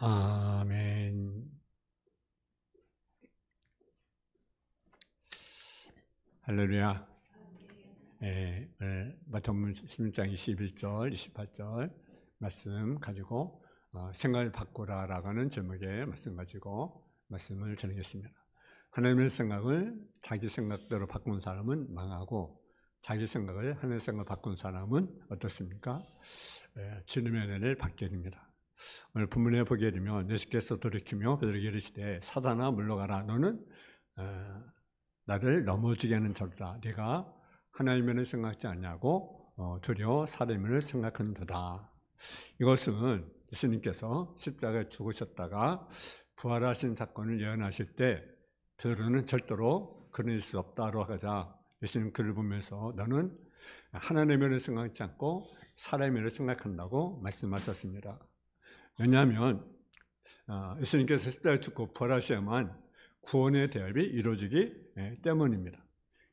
아멘. 할렐루야. 오늘 마태복음 16장 21절, 28절 말씀 가지고 생각을 바꾸라라고 하는 제목의 말씀 가지고 말씀을 전하겠습니다. 하나님의 생각을 자기 생각대로 바꾼 사람은 망하고 자기 생각을 하나님의 생각을 바꾼 사람은 어떻습니까? 주님의 은혜를 받게 됩니다. 오늘 본문에 보게 되면 예수께서 돌이키며 베드로에게 이르시되 사단아 물러가라. 너는 나를 넘어지게 하는 자로다. 네가 하나님의 은혜를 생각하지 않냐고 도리어 사람의 은혜를 생각한도다. 이것은 예수님께서 십자가에 죽으셨다가 부활하신 사건을 예언하실 때 베드로는 절대로 그럴 수 없다고 하자 예수님 그를 보면서 너는 하나님의 은혜를 생각하지 않고 사람의 은혜를 생각한다고 말씀하셨습니다. 왜냐하면 예수님께서 십자가에 죽고 부활하셔야만 구원의 대업이 이루어지기 때문입니다.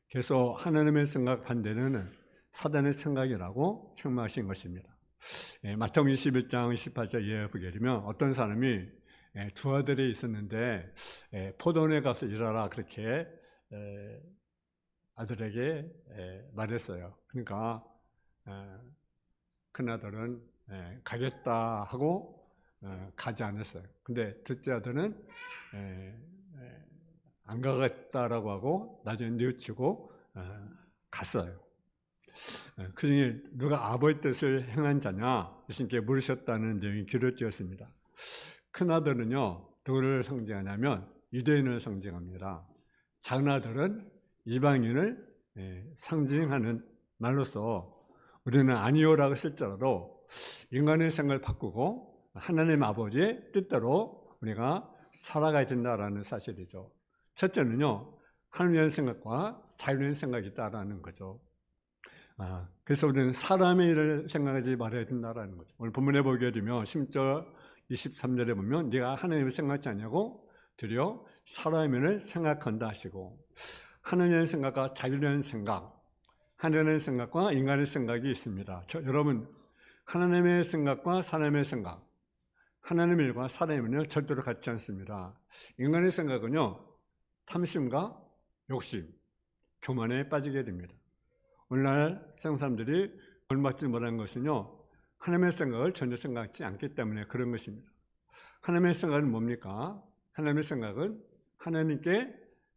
그래서 하나님의 생각 반대는 사단의 생각이라고 책망하신 것입니다. 마태복음 21장 28절 이해 보게 되면 어떤 사람이 두 아들이 있었는데 포도원에 가서 일하라 그렇게 아들에게 말했어요. 그러니까 큰아들은 가겠다 하고 가지 않았어요. 근데 둘째 아들은 안 가겠다라고 하고 나중에 뉘우치고 갔어요. 그 중에 누가 아버지 뜻을 행한 자냐 예수님께 물으셨다는 내용이 기록되었습니다. 큰아들은요 누구를 상징하냐면 유대인을 상징합니다. 작은아들은 이방인을 상징하는 말로서 우리는 아니오라고 실제로 인간의 생각을 바꾸고 하나님 아버지의 뜻대로 우리가 살아가야 된다라는 사실이죠. 첫째는요, 하나님의 생각과 자유의 생각이 있다라는 거죠. 그래서 우리는 사람의 일을 생각하지 말아야 된다라는 거죠. 오늘 본문에 보게 되면 10절, 23절에 보면 네가 하나님을 생각하지 않냐고 드려 사람의 일을 생각한다 하시고 하나님의 생각과 자유의 생각, 하나님의 생각과 인간의 생각이 있습니다. 여러분, 하나님의 생각과 사람의 생각, 하나님의 일과 사람의 일은 절대로 같지 않습니다. 인간의 생각은요, 탐심과 욕심, 교만에 빠지게 됩니다. 오늘날 세상 사람들이 본받지 못하는 것은요, 하나님의 생각을 전혀 생각하지 않기 때문에 그런 것입니다. 하나님의 생각은 뭡니까? 하나님의 생각은 하나님께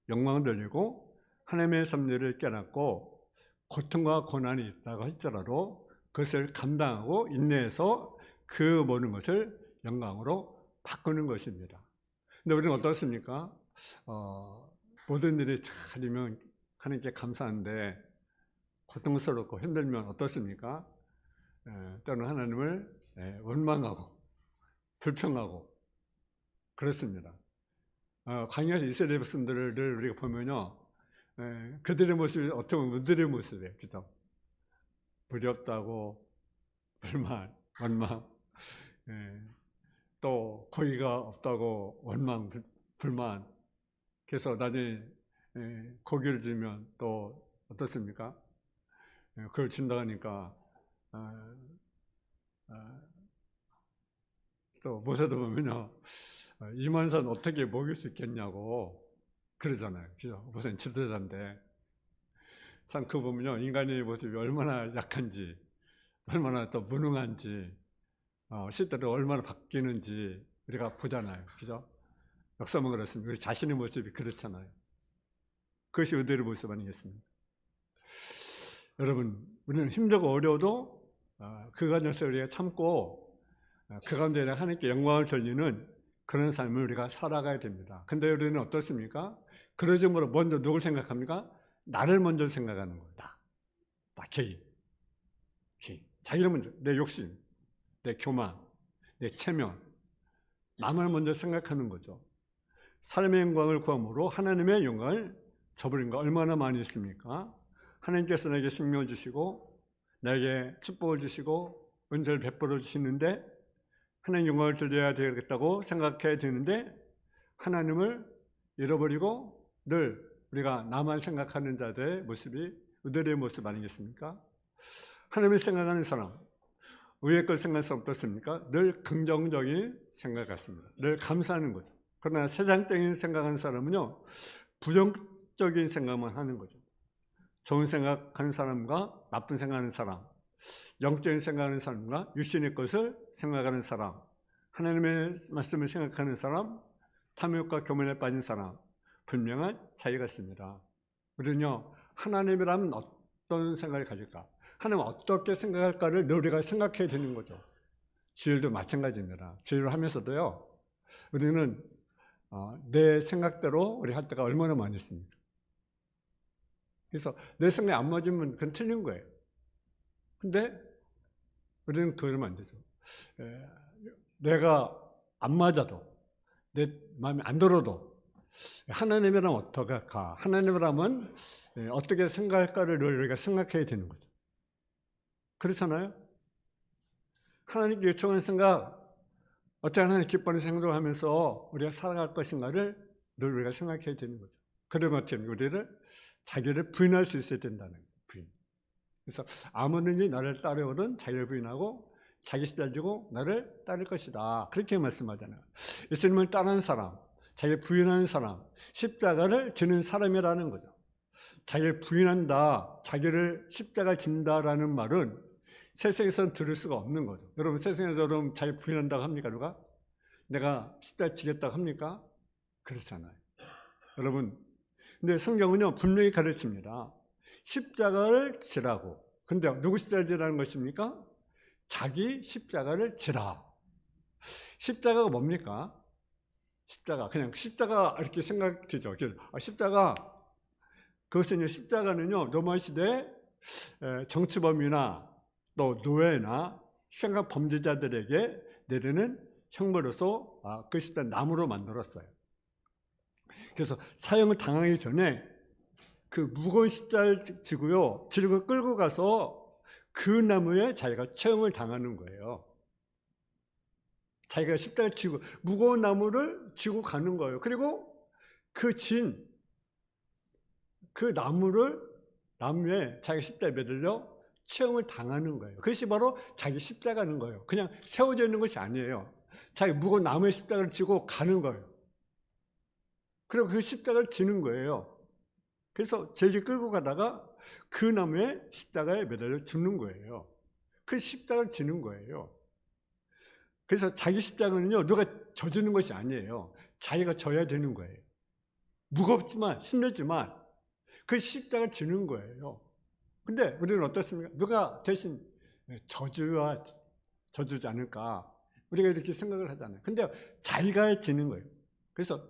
영광을 돌리고 하나님의 섭리를 깨닫고 고통과 고난이 있다고 할지라도 그것을 감당하고 인내해서 그 모든 것을 영광으로 바꾸는 것입니다. 근데 우리는 어떻습니까? 모든 일이 잘 되면 하나님께 감사한데 고통스럽고 힘들면 어떻습니까? 때로는 하나님을 원망하고 불평하고 그렇습니다. 광야에서 이스라엘 백성들을 우리가 보면요, 그들의 모습이 어떻게 보면 우리들의 모습이에요, 그죠? 두렵다고 불만, 원망, 또 고기가 없다고 원망, 불만. 그래서 나중에 고기를 주면 또 어떻습니까? 그걸 준다 하니까 또 모세도 보면요, 이만산 어떻게 먹일 수 있겠냐고 그러잖아요. 그죠? 모세는 지도자인데 참 그거 보면요, 인간의 모습이 얼마나 약한지, 얼마나 또 무능한지, 시대로 얼마나 바뀌는지 우리가 보잖아요. 그죠? 역사만 그렇습니다. 우리 자신의 모습이 그렇잖아요. 그것이 우리의 모습 아니겠습니까? 여러분, 우리는 힘들고 어려워도 그 과정에서 우리가 참고 그 가운데 하나님께 영광을 돌리는 그런 삶을 우리가 살아가야 됩니다. 근데 우리는 어떻습니까? 그러지 못하고 먼저 누굴 생각합니까? 나를 먼저 생각하는 거다. 나 개인. 자기를 먼저, 내 욕심, 내 교만, 내 체면, 남을 먼저 생각하는 거죠. 삶의 영광을 구함으로 하나님의 영광을 저버린 거 얼마나 많이 있습니까? 하나님께서 내게 생명을 주시고 내게 축복을 주시고 은혜를 베풀어 주시는데 하나님 영광을 돌려야 되겠다고 생각해야 되는데 하나님을 잃어버리고 늘 우리가 나만 생각하는 자들의 모습이 우리의 모습 아니겠습니까? 하나님을 생각하는 사람, 위에 걸 생각해서 어떻습니까? 늘 긍정적인 생각 같습니다. 늘 감사하는 거죠. 그러나 세상적인 생각하는 사람은요, 부정적인 생각만 하는 거죠. 좋은 생각하는 사람과 나쁜 생각하는 사람, 영적인 생각하는 사람과 육신의 것을 생각하는 사람, 하나님의 말씀을 생각하는 사람, 탐욕과 교만에 빠진 사람, 분명한 차이가 있습니다. 우리는요, 하나님이라면 어떤 생각을 가질까? 하나님 어떻게 생각할까를 늘 우리가 생각해야 되는 거죠. 주일도 마찬가지입니다. 주일을 하면서도요, 우리는 내 생각대로 우리 할 때가 얼마나 많이 있습니까? 그래서 내 생각이 안 맞으면 그건 틀린 거예요. 근데 우리는 그러면 안 되죠. 내가 안 맞아도, 내 마음에 안 들어도 하나님이라면 어떡할까? 하나님이라면 어떻게 생각할까를 우리가 생각해야 되는 거죠. 그렇잖아요? 하나님께 요청하는 생각, 어떻게 하나님 기뻐하는 행동을 하면서 우리가 살아갈 것인가를 늘 우리가 생각해야 되는 거죠. 그러면 어떻게 우리를 자기를 부인할 수 있어야 된다는 거예요. 부인. 그래서 아무든지 나를 따르거든 자기를 부인하고 자기 십자가를 지고 나를 따를 것이다. 그렇게 말씀하잖아요. 예수님을 따르는 사람, 자기를 부인하는 사람, 십자가를 지는 사람이라는 거죠. 자기를 부인한다, 자기를 십자가를 진다라는 말은 세상에서는 들을 수가 없는 거죠. 여러분, 세상에서 여러분 자기 부인한다고 합니까? 누가? 내가 십자가 지겠다고 합니까? 그렇잖아요. 여러분, 근데 성경은요 분명히 가르칩니다. 십자가를 지라고. 근데 누구 십자가를 지라는 것입니까? 자기 십자가를 지라. 십자가가 뭡니까? 십자가, 그냥 십자가 이렇게 생각되죠. 십자가, 그것은 이제 십자가는요 로마 시대 정치범이나 또 노예나 생각 범죄자들에게 내리는 형벌로서 그 십자가 나무로 만들었어요. 그래서 사형을 당하기 전에 그 무거운 십자가를 지고요, 지고 끌고 가서 그 나무에 자기가 처형을 당하는 거예요. 자기가 십자가를 지고 무거운 나무를 지고 가는 거예요. 그리고 그 나무에 자기가 십자가에 매달려 처형을 당하는 거예요. 그것이 바로 자기 십자가는 거예요. 그냥 세워져 있는 것이 아니에요. 자기 무거운 나무의 십자가를 지고 가는 거예요. 그리고 그 십자가를 지는 거예요. 그래서 제일 끌고 가다가 그 나무에 십자가에 매달려 죽는 거예요. 그 십자가를 지는 거예요. 그래서 자기 십자가는요 누가 져주는 것이 아니에요. 자기가 져야 되는 거예요. 무겁지만 힘들지만 그 십자가를 지는 거예요. 근데 우리는 어떻습니까? 누가 대신 져주지 않을까? 우리가 이렇게 생각을 하잖아요. 근데 자기가 지는 거예요. 그래서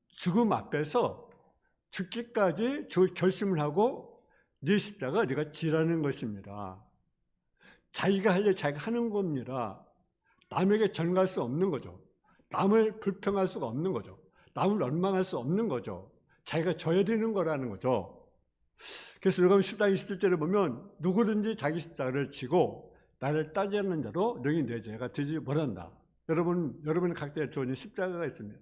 죽음 앞에서 죽기까지 결심을 하고 네 십자가 네가 지라는 것입니다. 자기가 할 일 자기가 하는 겁니다. 남에게 전가할 수 없는 거죠. 남을 불평할 수가 없는 거죠. 남을 원망할 수 없는 거죠. 자기가 져야 되는 거라는 거죠. 그래서 요한 10장 27절에 보면 누구든지 자기 십자가를 지고 나를 따지는 자로 너희 내 죄가 되지 못한다. 여러분 각자의 주어진 십자가가 있습니다.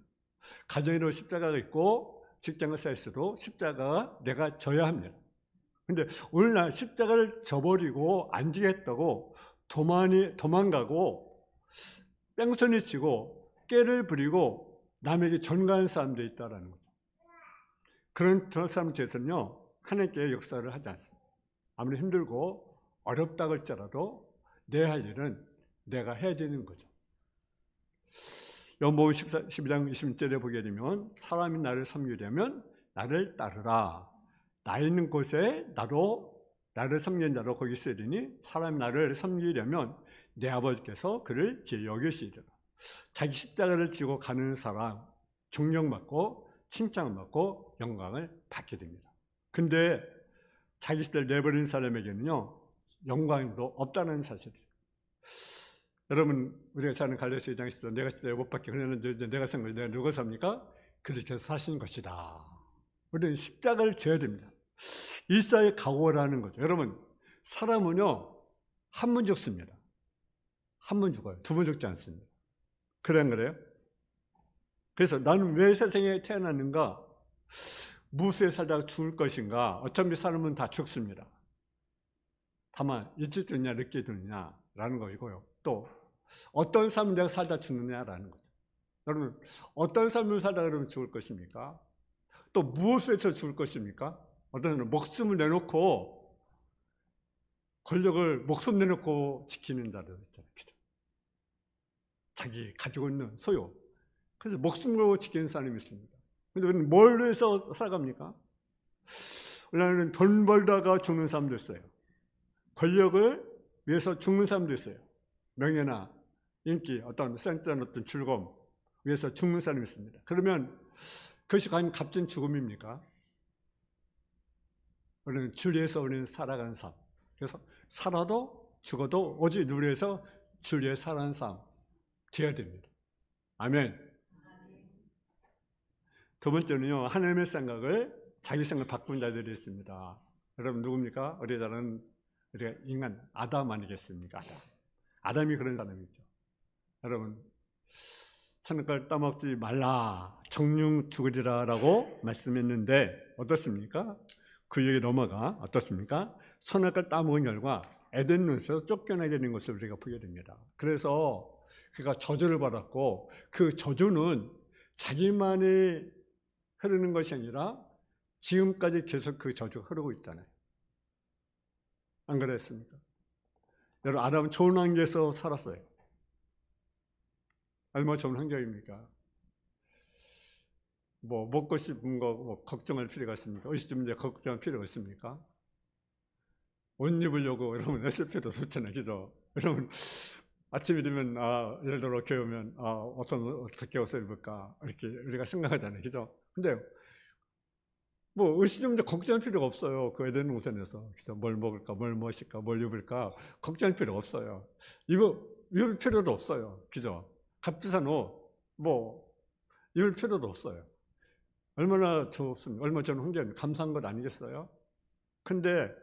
가정에도 십자가가 있고 직장을 쌓일수록 십자가가 내가 져야 합니다. 근데 오늘날 십자가를 져버리고 안 지겠다고 도망가고 뺑소니 치고 깨를 부리고 남에게 전가하는 사람들이 있다는 거죠. 그런 사람에 대해서는요 하나님께 역사를 하지 않습니다. 아무리 힘들고 어렵다고 할지라도 내 할 일은 내가 해야 되는 거죠. 요한복음 12장 20절에 보게 되면 사람이 나를 섬기려면 나를 따르라. 나 있는 곳에 나를 섬기는 자로 거기 있으리니 사람이 나를 섬기려면 내 아버지께서 그를 여기시리라. 자기 십자가를 지고 가는 사람 존경받고 칭찬을 받고 영광을 받게 됩니다. 근데 자기 십자가를 내버린 사람에게는요 영광도 없다는 사실이죠. 여러분 우리가 사는 갈라디아 2장 10절 내가 십자가에 못 박혀 그러면 내가 산 걸 내가 누가 삽니까? 그렇게 사신 것이다. 우리는 십자가를 져야 됩니다. 일사의 각오라는 거죠. 여러분 사람은요 한 번 죽습니다. 한 번 죽어요. 두 번 죽지 않습니다. 그래요? 그래서 나는 왜 세상에 태어났는가? 무수에 살다가 죽을 것인가? 어차피 사람은 다 죽습니다. 다만 일찍 죽느냐 늦게 죽느냐 죽느냐라는 것이고요. 또 어떤 삶을 내가 살다 죽느냐라는 거죠. 여러분, 어떤 삶을 살다 그러면 죽을 것입니까? 또 무엇에서 죽을 것입니까? 어떤 사람은 목숨을 내놓고 권력을 목숨 내놓고 지키는 자들 있잖아요. 자기 가지고 있는 소유. 그래서 목숨으로 지키는 사람이 있습니다. 그런데 우리는 뭘 위해서 살아갑니까? 우리는 돈 벌다가 죽는 사람도 있어요. 권력을 위해서 죽는 사람도 있어요. 명예나 인기, 어떤 센스한 어떤 즐거움 위해서 죽는 사람이 있습니다. 그러면 그것이 과연 값진 죽음입니까? 우리는 주를 위해서 우리는 살아가는 삶. 그래서 살아도 죽어도 오직 누구를 위해서 주를 위해 살아가는 삶 되어야 됩니다. 아멘. 두 번째는요, 하나님의 생각을 자기 생각을 바꾼 자들이 있습니다. 여러분 누굽니까? 우리가 인간 아담 아니겠습니까? 아담이 그런 사람이죠. 여러분, 선악과를 따먹지 말라, 정령 죽으리라 라고 말씀했는데 어떻습니까? 그 얘기 넘어가 어떻습니까? 선악과를 따먹은 결과 에덴에서 쫓겨나게 되는 것을 우리가 보게 됩니다. 그래서 그가 저주를 받았고 그 저주는 자기만이 흐르는 것이 아니라 지금까지 계속 그 저주가 흐르고 있잖아요. 안 그랬습니까? 여러분, 아담은 좋은 환경에서 살았어요. 얼마나 좋은 환경입니까? 뭐 먹고 싶은 거 뭐 걱정할 필요가 있습니까? 의식주문제 걱정할 필요가 있습니까? 옷 입으려고 여러분 애쓸 필요도 없잖아요, 그죠? 여러분 아침이 되면 예를 들어 교회 오면 어떻게 옷을 입을까 이렇게 우리가 생각하잖아요, 그죠? 근데 뭐 의식주문제 걱정할 필요가 없어요. 그 에덴 동산에서 그죠? 뭘 먹을까, 뭘 마실까, 뭘 입을까 걱정할 필요가 없어요. 이거 입을 필요도 없어요, 그죠? 값비싼 옷 뭐 입을 필요도 없어요. 얼마나 좋습니까? 얼마나 좋은 환경입니까? 감사한 것 아니겠어요? 근데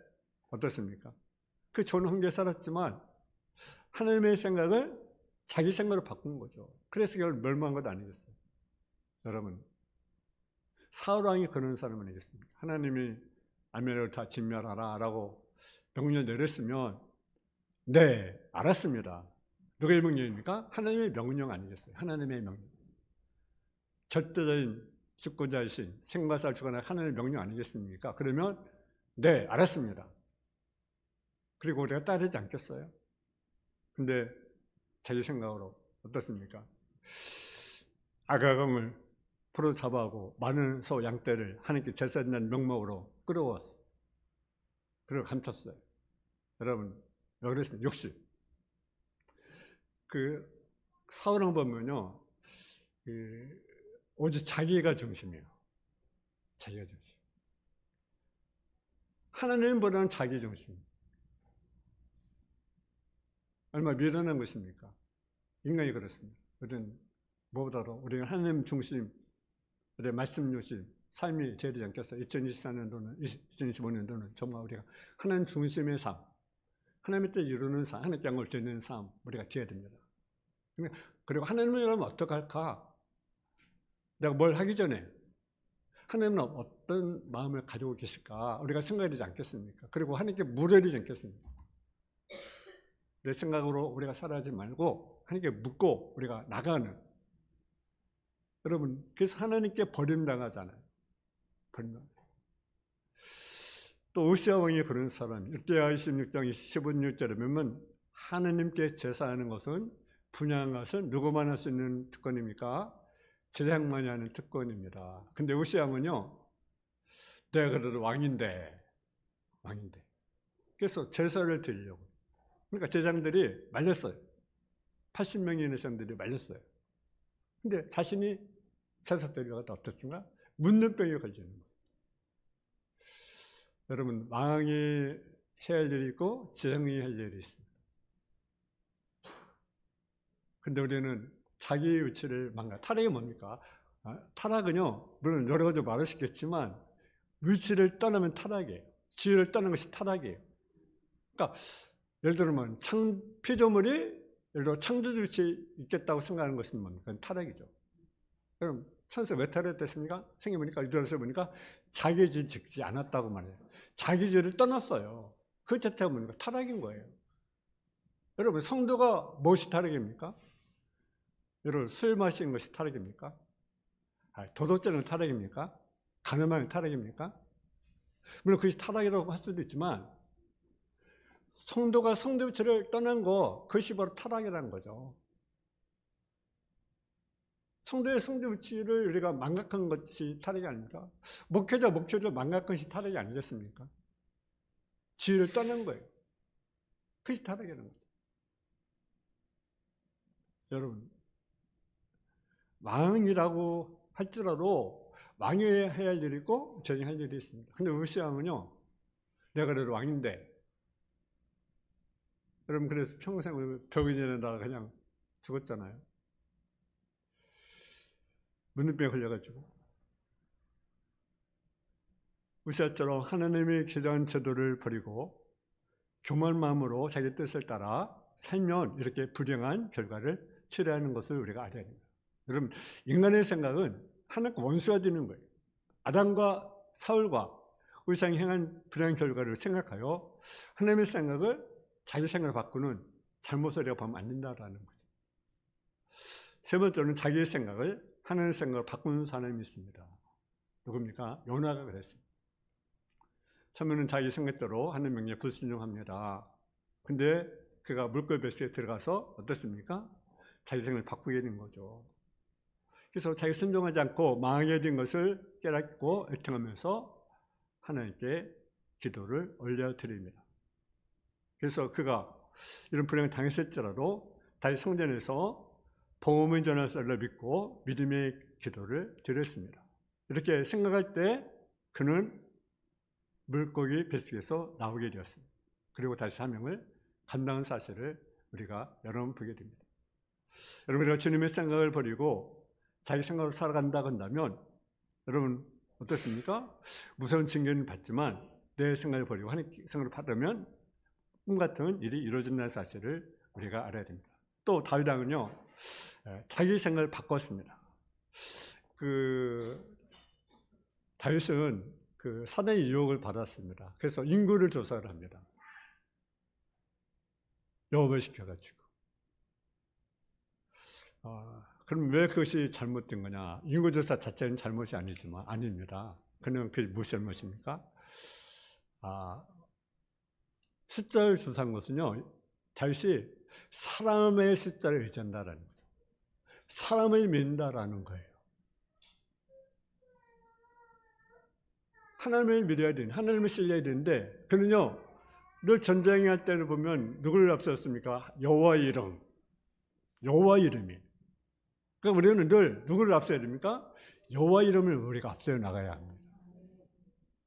어떻습니까? 그 좋은 환경에 살았지만 하나님의 생각을 자기 생각으로 바꾼 거죠. 그래서 결국 멸망한 것 아니겠어요? 여러분, 사울왕이 그런 사람 아니겠습니까? 하나님이 아멜렉을 다 진멸하라 라고 명령 내렸으면 네, 알았습니다. 누구의 명령입니까? 하나님의 명령 아니겠어요? 하나님의 명령. 절대적인 주권자이신 생과 살 주관할 하나님의 명령 아니겠습니까? 그러면 네, 알았습니다. 그리고 우리가 따르지 않겠어요? 근데 자기 생각으로 어떻습니까? 아가강을 풀어 잡아하고 많은 소 양떼를 하나님께 제사드리는 명목으로 끌어왔어요. 그리고 감췄어요. 여러분, 왜 그랬습니까? 욕심. 그 사울왕 보면요, 오직 자기가 중심이에요. 자기가 중심. 하나님보다는 자기 중심. 얼마나 미련한 것입니까? 인간이 그렇습니다. 우리는 무엇보다도 우리는 하나님 중심, 우리의 말씀 중심, 삶이 되어야 되지 않겠어요? 2024년도는, 2025년도는 정말 우리가 하나님 중심의 삶, 하나님의 뜻 이루는 삶, 하나님께 영광을 드리는 삶, 우리가 되어야 됩니다. 그리고 하나님이라면 어떡할까? 내가 뭘 하기 전에 하나님은 어떤 마음을 가지고 계실까? 우리가 생각해야 되지 않겠습니까? 그리고 하나님께 물어야 되지 않겠습니까? 내 생각으로 우리가 살아가지 말고 하나님께 묻고 우리가 나가는. 여러분, 그래서 하나님께 버림당하잖아요. 버림당하잖아요. 또 우시아 왕이 그런 사람, 1대 26장 15절에 보면 하나님께 제사하는 것은 분양한 것은 누구만 할 수 있는 특권입니까? 제사장만이 하는 특권입니다. 근데 우시아 왕은요, 내가 그래도 왕인데 그래서 제사를 드리려고. 그러니까 제사장들이 말렸어요. 80명이 있는 제사장들이 말렸어요. 근데 자신이 제사 드리려고 어떻습니까? 묻는 병에 걸리는 거예요. 여러분, 왕이 해야 할 일이 있고 제사장이 할 일이 있습니다. 근데 우리는 자기 위치를 타락이 뭡니까? 타락은요, 물론 여러 가지 말할 수 있겠지만 위치를 떠나면 타락이에요. 지혜를 떠나는 것이 타락이에요. 그러니까 예를 들면 피조물이 예를 들어 창조주 위치에 있겠다고 생각하는 것은 뭡니까? 그건 타락이죠. 그럼 천사가 왜 타락했습니까? 생각해보니까 유다서 보니까 자기 죄 짓지 않았다고 말해요. 자기 죄를 떠났어요. 그 자체가 뭡니까? 타락인 거예요. 여러분, 성도가 무엇이 타락입니까? 여러분, 술 마시는 것이 타락입니까? 도덕적인 타락입니까? 가늠하는 타락입니까? 물론 그것이 타락이라고 할 수도 있지만 성도가 성도 위치를 떠난 거, 그것이 바로 타락이라는 거죠. 성도의 성도 위치를 우리가 망각한 것이 타락이 아닙니까? 목회자 목표를 망각한 것이 타락이 아니겠습니까? 지혜를 떠난 거예요. 그것이 타락이라는 거죠. 여러분, 왕이라고 할지라도 왕이 해야 할 일이 있고 전쟁할 일이 있습니다. 근데 우시아는요, 내가 그래도 왕인데, 여러분, 그래서 평생을 벽에 지내다가 그냥 죽었잖아요. 문둥병에 걸려가지고. 우시아처럼 하나님의 규정한 제도를 버리고 교만한 마음으로 자기 뜻을 따라 살면 이렇게 불행한 결과를 초래하는 것을 우리가 알아야 됩니다. 여러분, 인간의 생각은 하나님과 원수가 되는 거예요. 아담과 사울과 우상이 행한 불행한 결과를 생각하여 하나님의 생각을 자기 생각을 바꾸는 잘못을 보면 안 된다라는 거죠. 세 번째로는 자기의 생각을 하나님의 생각을 바꾸는 사람이 있습니다. 누굽니까? 요나가 그랬습니다. 처음에는 자기 생각대로 하나님 명령에 불순종합니다. 근데 그가 물고기 뱃속에 들어가서 어떻습니까? 자기 생각을 바꾸게 된 거죠. 그래서 자기 순종하지 않고 망하게 된 것을 깨닫고 애통하면서 하나님께 기도를 올려드립니다. 그래서 그가 이런 불행을 당했을지라도 다시 성전에서 복음의 전할서를 믿고 믿음의 기도를 드렸습니다. 이렇게 생각할 때 그는 물고기 뱃속에서 나오게 되었습니다. 그리고 다시 사명을 감당한 사실을 우리가 여러 번 보게 됩니다. 여러분, 우리가 주님의 생각을 버리고 자기 생각으로 살아간다고 한다면 여러분 어떻습니까? 무서운 징계는 받지만 내 생각을 버리고 하나님 생각을 받으면 꿈 같은 일이 이루어진다는 사실을 우리가 알아야 됩니다. 또 다윗 왕은요, 자기 생각을 바꿨습니다. 다윗은 사단의 유혹을 받았습니다. 그래서 인구를 조사를 합니다. 영업을 시켜가지고. 그럼 왜 그것이 잘못된 거냐? 인구조사 자체는 잘못이 아닙니다. 그는 그게 무엇이 잘못입니까? 숫자를 조사한 것은요, 다윗이 사람의 숫자를 의지한다라는 거죠. 사람을 믿는다라는 거예요. 하나님을 믿어야 되는, 하나님을 신뢰해야 되는데, 그는요, 늘 전쟁할 때를 보면 누구를 앞세웠습니까? 여호와의 이름. 여호와 이름이. 그러니까 우리는 늘 누구를 앞서야 됩니까? 여호와 이름을 우리가 앞서 나가야 합니다.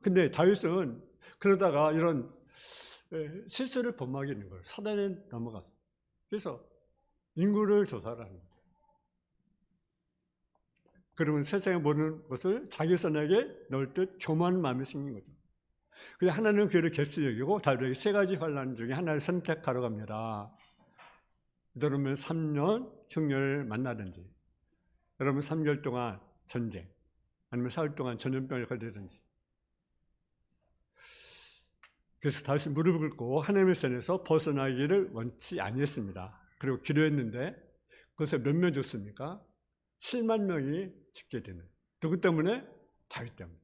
근데 다윗은 그러다가 이런 실수를 범하게 된 거예요. 사단에 넘어갔어요. 그래서 인구를 조사를 하는 거죠. 그러면 세상에 모르는 것을 자기 손에게 넣을 듯 교만한 마음이 생긴 거죠. 그래서 하나님은 그를 갭수 여기고 다윗에게 세 가지 환난 중에 하나를 선택하러 갑니다. 여러분 3년 흉년을 만나든지, 여러분 3개월 동안 전쟁, 아니면 4일 동안 전염병에 걸리든지. 그래서 다윗이 무릎을 꿇고 하나님의 손에서 벗어나기를 원치 아니했습니다. 그리고 기도했는데 그것에 몇 명 죽습니까? 7만 명이 죽게 되는. 누구 때문에? 다윗 때문에.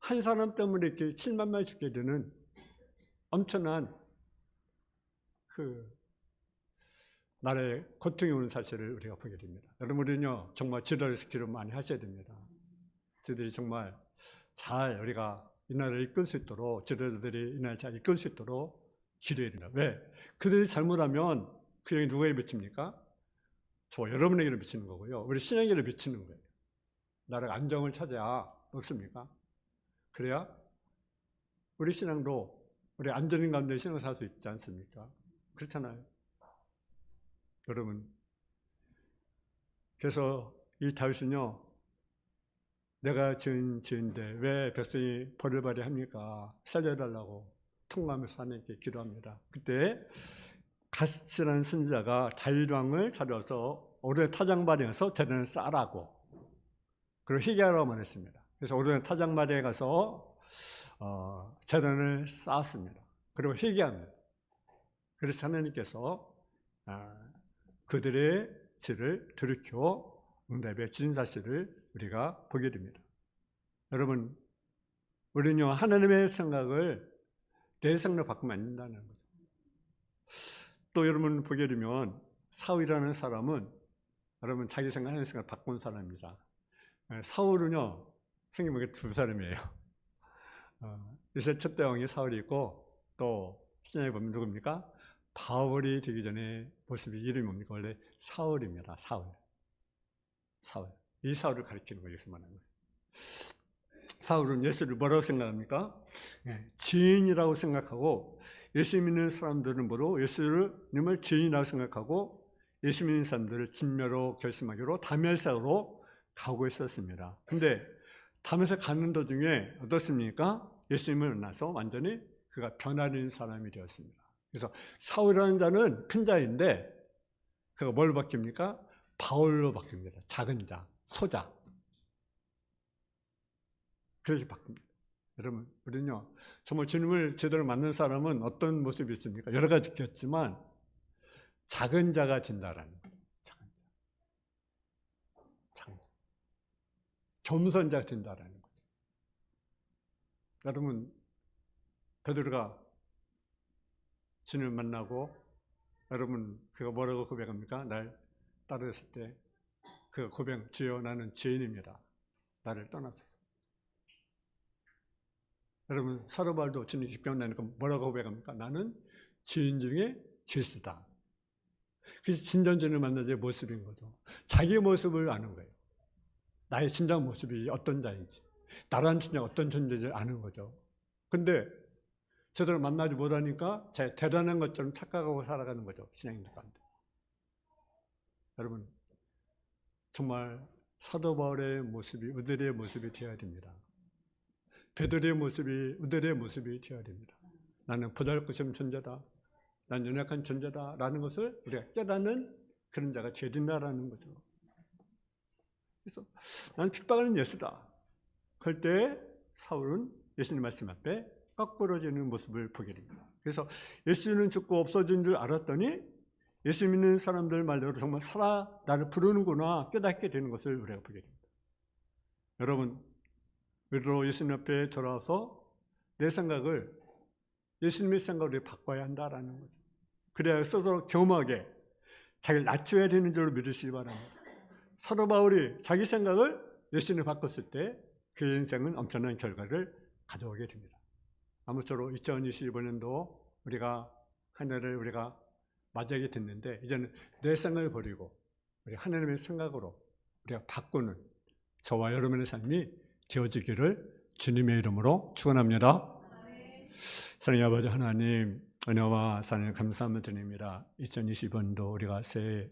한 사람 때문에 이렇게 7만 명이 죽게 되는 엄청난 나라에 고통이 오는 사실을 우리가 보게 됩니다. 여러분은요, 정말 지도에서 기도 많이 하셔야 됩니다. 저희들이 정말 잘 우리가 이 나라를 이끌 수 있도록, 지도자들이 이 나라를 잘 이끌 수 있도록 기도해야 됩니다. 왜? 그들이 잘못하면 그 영이 누구에게 미칩니까? 저 여러분에게로 미치는 거고요. 우리 신에게로 미치는 거예요. 나라가 안정을 찾아야, 없습니까? 그래야 우리 신앙도 우리 안전인 가운데 신앙을 살 수 있지 않습니까? 그렇잖아요. 여러분, 그래서 이 다윗은요, 내가 지은 죄인데 왜 백성이 벌을 받아야 합니까? 살려달라고 통감해서 하나님께 기도합니다. 그때 가스라는 선지자가 다윗 왕을 찾아서 오르는 타작마당에 가서 재단을 쌓으라고, 그리고 회개하라고 말했습니다. 그래서 오르는 타작마당에 가서 재단을 쌓았습니다. 그리고 회개합니다. 그래서 하나님께서 그들의 죄를 돌이켜 응답해 주신 사실을 우리가 보게 됩니다. 여러분, 우리는요, 하나님의 생각을 내 생각으로 바꾸면 안 된다는 거죠. 또 여러분 보게 되면 사울이라는 사람은 여러분 자기 생각, 하나님의 생각을 바꾼 사람입니다. 사울은요, 생긴 게 두 사람이에요. 이스라엘 첫 대왕이 사울이 있고, 또 신약에 보면 누굽니까? 바울이 되기 전에 모습이 이름이 뭡니까? 원래 사울입니다. 사울. 이 사울을 가리키는 거예요. 여기서 말하는 거예요. 사울은 예수를 뭐라고 생각합니까? 죄인이라고 생각하고, 예수 믿는 사람들은 뭐로? 예수님을 죄인이라고 생각하고, 예수 믿는 사람들을 진멸로 결심하기로 다메섹으로 가고 있었습니다. 근데 다메섹 가는 도중에 어떻습니까? 예수님을 만나서 완전히 그가 변화된 사람이 되었습니다. 그래서 사울이라는 자는 큰 자인데 그가 뭘 바뀝니까? 바울로 바뀝니다. 작은 자, 소자. 그렇게 바뀝니다. 여러분, 우리는요, 정말 주님을 제대로 만난 사람은 어떤 모습이 있습니까? 여러 가지 있겠지만 작은 자가 된다라는 거죠. 작은 자. 겸손자가 된다라는 거죠. 여러분, 베드로가 주님을 만나고 여러분 그가 뭐라고 고백합니까? 날 따르셨을 때 그 고백, 주여 나는 죄인입니다. 나를 떠나소서. 여러분 사도바울도 주님 십자가에 나니까 뭐라고 고백합니까? 나는 죄인 중에 죄수다. 그래서 진정 주님을 만난 자의 모습인 거죠. 자기의 모습을 아는 거예요. 나의 진정 모습이 어떤 자인지, 나라는 진짜 어떤 존재인지 아는 거죠. 근데 제대로 만나지 못하니까 제 대단한 것처럼 착각하고 살아가는 거죠. 신앙인들 가운데. 여러분, 정말 사도 바울의 모습이 우리의 모습이 되어야 됩니다. 베드로의 모습이 우리의 모습이 되어야 됩니다. 나는 보잘것없는 존재다. 난 연약한 존재다. 라는 것을 우리가 깨닫는 그런 자가 되어야 된다라는 거죠. 그래서 나는 핍박하는 예수다. 그럴 때 사울은 예수님 말씀 앞에 꽉 부러지는 모습을 보게 됩니다. 그래서 예수는 죽고 없어진 줄 알았더니 예수 믿는 사람들 말대로 정말 살아 나를 부르는구나 깨닫게 되는 것을 우리가 보게 됩니다. 여러분, 우리로 예수님 앞에 돌아와서 내 생각을 예수님의 생각으로 바꿔야 한다라는 거죠. 그래야 스스로 겸하게 자기를 낮춰야 되는 줄로 믿으시기 바랍니다. 사도 바울이 자기 생각을 예수님을 바꿨을 때 그 인생은 엄청난 결과를 가져오게 됩니다. 아무쪼록 2025년도 우리가 한 해를 우리가 맞이하게 됐는데 이제는 내 생각을 버리고 우리 하나님의 생각으로 우리가 바꾸는 저와 여러분의 삶이 되어지기를 주님의 이름으로 축원합니다. 사랑의 아버지 하나님, 은혜와 사랑을 감사함을 드립니다. 2020년도 우리가 새해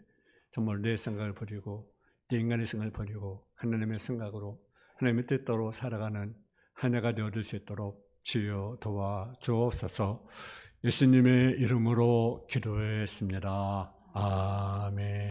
정말 내 생각을 버리고 내 인간의 생각을 버리고 하나님의 생각으로 하나님의 뜻대로 살아가는 한 해가 되어질 수 있도록 주여 도와주옵소서. 예수님의 이름으로 기도했습니다. 아멘.